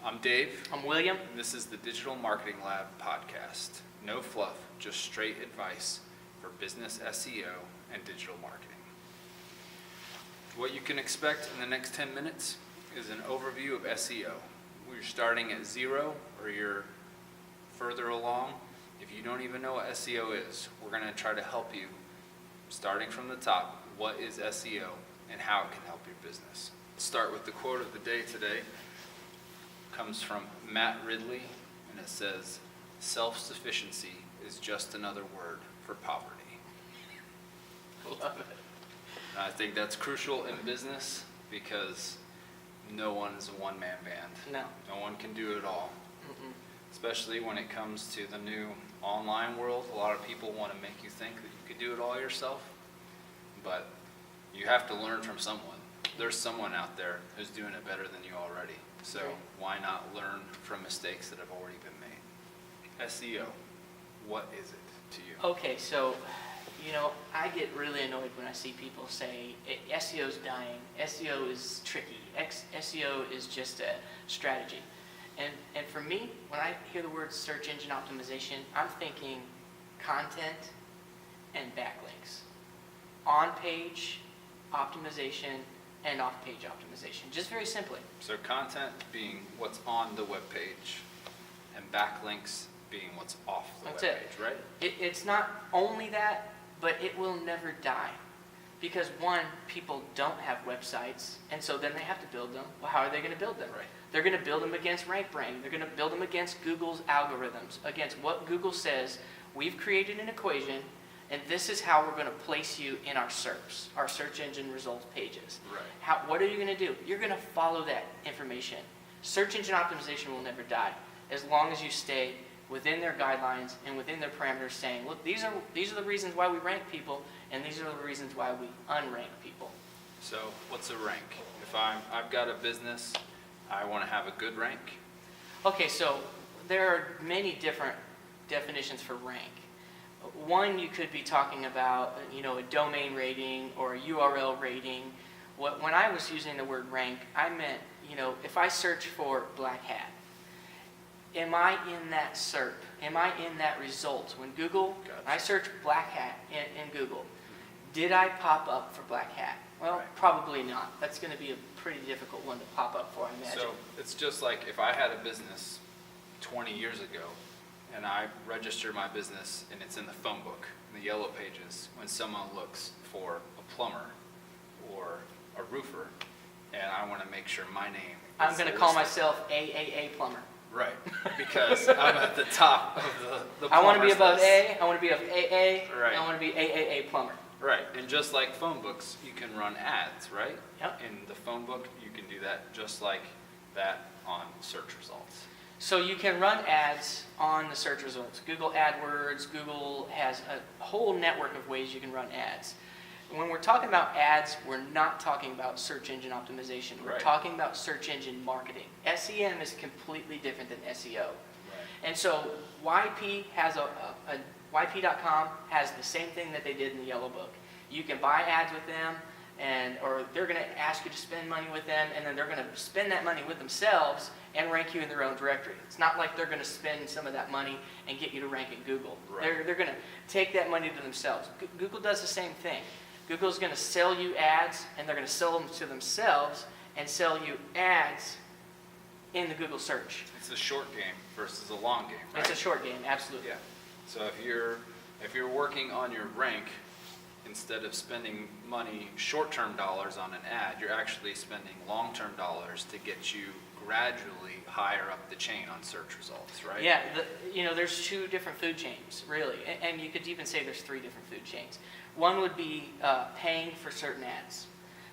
I'm Dave. I'm William. And this is the Digital Marketing Lab podcast. No fluff, just straight advice for business SEO and digital marketing. What you can expect in the next 10 minutes is an overview of SEO. We're starting at zero or you're further along. If you don't even know what SEO is, we're going to try to help you starting from the top. What is SEO and how it can help your business? Let's start with the quote of the day today. It comes from Matt Ridley, and it says, "Self-sufficiency is just another word for poverty." Love it. And I think that's crucial in business because no one's a one-man band. No one can do it all. Especially when it comes to the new online world. A lot of people want to make you think that you could do it all yourself, but you have to learn from someone. There's someone out there who's doing it better than you already. So why not learn from mistakes that have already been made? SEO, what is it to you? Okay, so, I get really annoyed when I see people say, SEO's dying, SEO is tricky, SEO is just a strategy. And for me, when I hear the word search engine optimization, I'm thinking content and backlinks. On-page optimization and off-page optimization, just very simply. So content being what's on the web page and backlinks being what's off the web page, right? It's not only that, but it will never die. Because one, people don't have websites, and so then they have to build them. Well, how are they going to build them? Right. They're going to build them against RankBrain. They're going to build them against Google's algorithms, against what Google says. We've created an equation, and this is how we're going to place you in our SERPs, our search engine results pages. Right. What are you going to do? You're going to follow that information. Search engine optimization will never die as long as you stay within their guidelines and within their parameters, saying, look, these are the reasons why we rank people, and these are the reasons why we unrank people. So what's a rank? If I've got a business, I want to have a good rank. Okay, so there are many different definitions for rank. One, you could be talking about, a domain rating or a URL rating. When I was using the word rank, I meant, if I search for black hat, am I in that SERP? Am I in that result? When Google, I search black hat in Google, did I pop up for black hat? Well, probably not. That's going to be a pretty difficult one to pop up for, I imagine. So it's just like if I had a business 20 years ago and I register my business and it's in the phone book, in the yellow pages, when someone looks for a plumber or a roofer, and I want to make sure my name I'm going to call myself AAA plumber. Right, because I'm at the top of the I want to be above list. A, I want to be of AA, Right. I want to be AAA plumber. Right, and just like phone books, you can run ads, right? Yep. In the phone book, you can do that just like that on search results. So you can run ads on the search results. Google AdWords, Google has a whole network of ways you can run ads. When we're talking about ads, we're not talking about search engine optimization. We're talking about search engine marketing. SEM is completely different than SEO. Right. And so YP has YP.com has the same thing that they did in the Yellow Book. You can buy ads with them, or they're going to ask you to spend money with them, and then they're going to spend that money with themselves and rank you in their own directory. It's not like they're going to spend some of that money and get you to rank in Google. Right. They're going to take that money to themselves. Google does the same thing. Google's going to sell you ads, and they're going to sell them to themselves and sell you ads in the Google search. It's a short game versus a long game, right? It's a short game, absolutely. Yeah. So if you're working on your rank, instead of spending money, short-term dollars on an ad, you're actually spending long-term dollars to get you gradually higher up the chain on search results, right? Yeah, there's two different food chains, really, and you could even say there's three different food chains. One would be paying for certain ads,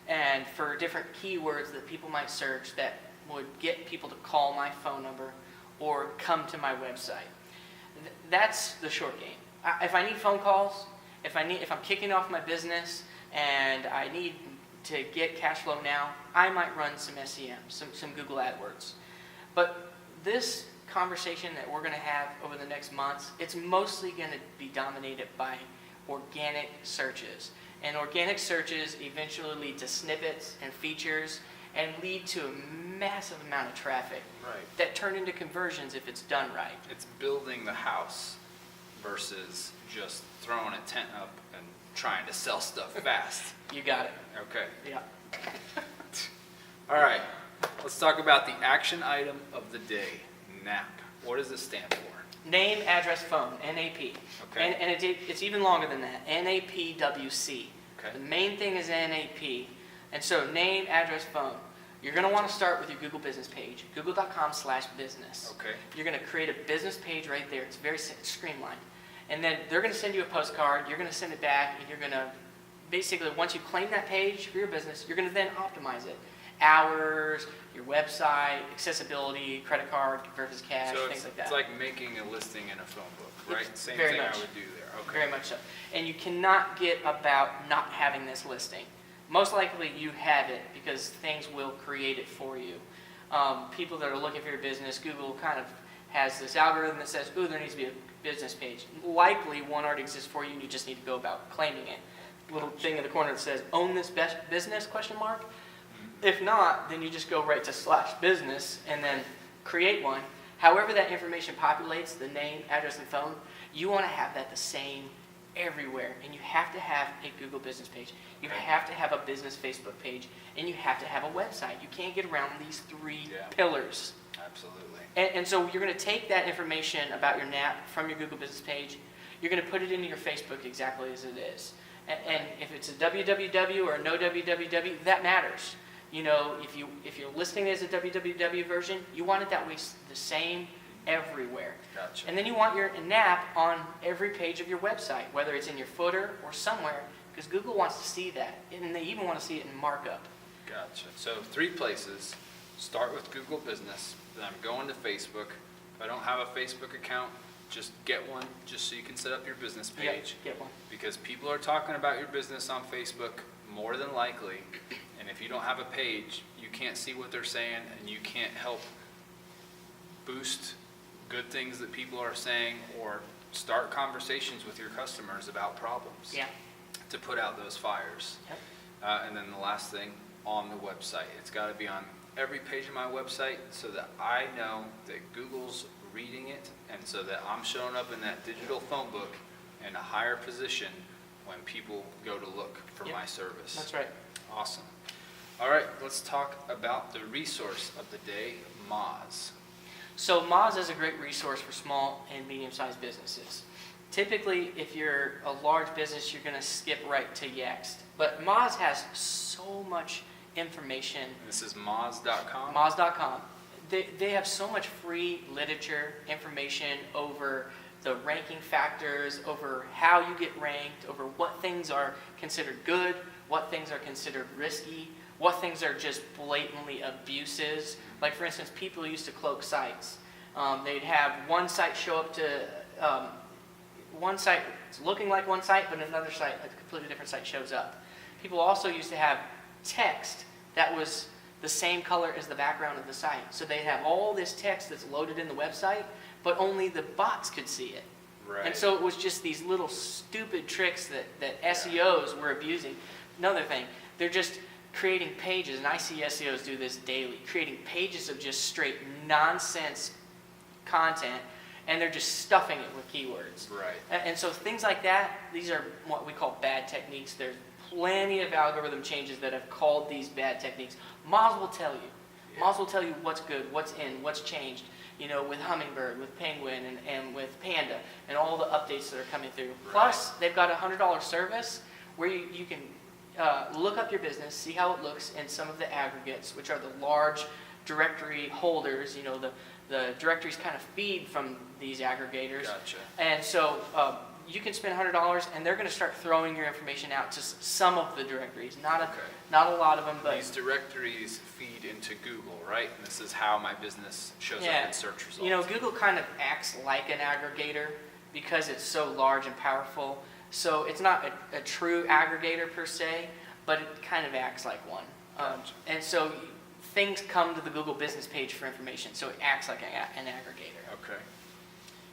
and for different keywords that people might search that would get people to call my phone number or come to my website. That's the short game. If I need phone calls, if I'm kicking off my business and I need to get cash flow now, I might run some SEM, some Google AdWords. But this conversation that we're going to have over the next months, it's mostly going to be dominated by organic searches. And organic searches eventually lead to snippets and features, and lead to a massive amount of traffic. Right. That turn into conversions if it's done right. It's building the house versus just throwing a tent up and trying to sell stuff fast. You got it. Okay. Yeah. All right. Let's talk about the action item of the day, NAP. What does it stand for? Name, address, phone, NAP. Okay. And it's even longer than that, NAPWC. Okay. The main thing is NAP. And so name, address, phone. You're going to want to start with your Google business page, google.com/business. Okay. You're going to create a business page right there. It's very streamlined. And then they're going to send you a postcard. You're going to send it back, and you're going to basically, once you claim that page for your business, you're going to then optimize it. Hours, your website, accessibility, credit card versus cash, So things like that. it's like making a listing in a phone book, right? Same very thing much. I would do there. Okay. Very much so. And you cannot get about not having this listing. Most likely you have it because things will create it for you. People that are looking for your business, Google kind of has this algorithm that says, ooh, there needs to be a business page. Likely one already exists for you and you just need to go about claiming it. Little thing in the corner that says, own this business, question mark. If not, then you just go right to /business and then create one. However that information populates, the name, address, and phone, you want to have that the same everywhere. And you have to have a Google business page. You have to have a business Facebook page. And you have to have a website. You can't get around these three pillars. Absolutely. And so you're going to take that information about your NAP from your Google business page. You're going to put it into your Facebook exactly as it is. And if it's a www or a no www, that matters. You know, if you're listing it as a www version, you want it that way the same everywhere. Gotcha. And then you want your NAP on every page of your website, whether it's in your footer or somewhere, because Google wants to see that, and they even want to see it in markup. Gotcha. So 3 places. Start with Google Business. Then I'm going to Facebook. If I don't have a Facebook account, just get one, just so you can set up your business page. Get one. Because people are talking about your business on Facebook more than likely. And if you don't have a page, you can't see what they're saying, and you can't help boost good things that people are saying or start conversations with your customers about problems. Yeah. To put out those fires. Yep. And then the last thing, on the website. It's got to be on every page of my website so that I know that Google's reading it and so that I'm showing up in that digital phone book in a higher position when people go to look for my service. That's right. Awesome. All right, let's talk about the resource of the day, Moz. So Moz is a great resource for small and medium-sized businesses. Typically, if you're a large business, you're going to skip right to Yext. But Moz has so much information. This is Moz.com? Moz.com. They have so much free literature, information over the ranking factors, over how you get ranked, over what things are considered good, what things are considered risky, what things are just blatantly abuses. Like, for instance, people used to cloak sites. They'd have one site show up to, one site it's looking like one site, but another site, a completely different site shows up. People also used to have text that was the same color as the background of the site. So they'd have all this text that's loaded in the website, but only the bots could see it. Right. And so it was just these little stupid tricks that SEOs were abusing. Another thing, they're just creating pages, and I see SEOs do this daily, creating pages of just straight nonsense content, and they're just stuffing it with keywords. Right. And so things like that, these are what we call bad techniques. There's plenty of algorithm changes that have called these bad techniques. Moz will tell you. Yeah. Moz will tell you what's good, what's in, what's changed. You know, with Hummingbird, with Penguin, and with Panda, and all the updates that are coming through. Right. Plus, they've got a $100 service where you can look up your business, see how it looks in some of the aggregates, which are the large directory holders. You know, the directories kind of feed from these aggregators. Gotcha. And so you can spend $100, and they're going to start throwing your information out to some of the directories, not a lot of them. But these directories feed into Google, right? And this is how my business shows up in search results. You know, Google kind of acts like an aggregator because it's so large and powerful. So it's not a true aggregator per se, but it kind of acts like one. Gotcha. And so things come to the Google business page for information, so it acts like an aggregator. Okay.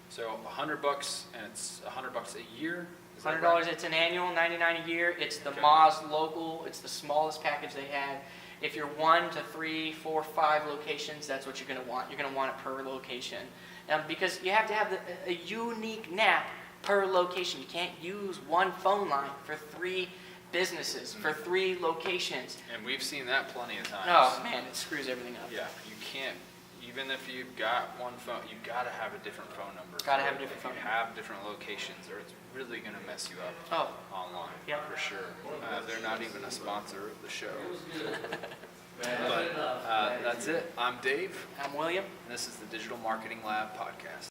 So $100, and it's $100 a year? Is that $100, right? it's an annual, $99 a year. It's the Okay. Moz local. It's the smallest package they have. If you're 1 to 3, 4, 5 locations, that's what you're going to want. You're going to want it per location. Because you have to have a unique NAP per location. You can't use one phone line for 3 businesses, for 3 locations. And we've seen that plenty of times. Oh man, it screws everything up. Yeah, you can't, even if you've got one phone, you've got to have a different phone number. Got to have a different phone number. number. Have different locations, or it's really going to mess you up online, Yep. for sure. They're not even a sponsor of the show. But that's it. I'm Dave. I'm William. And this is the Digital Marketing Lab podcast.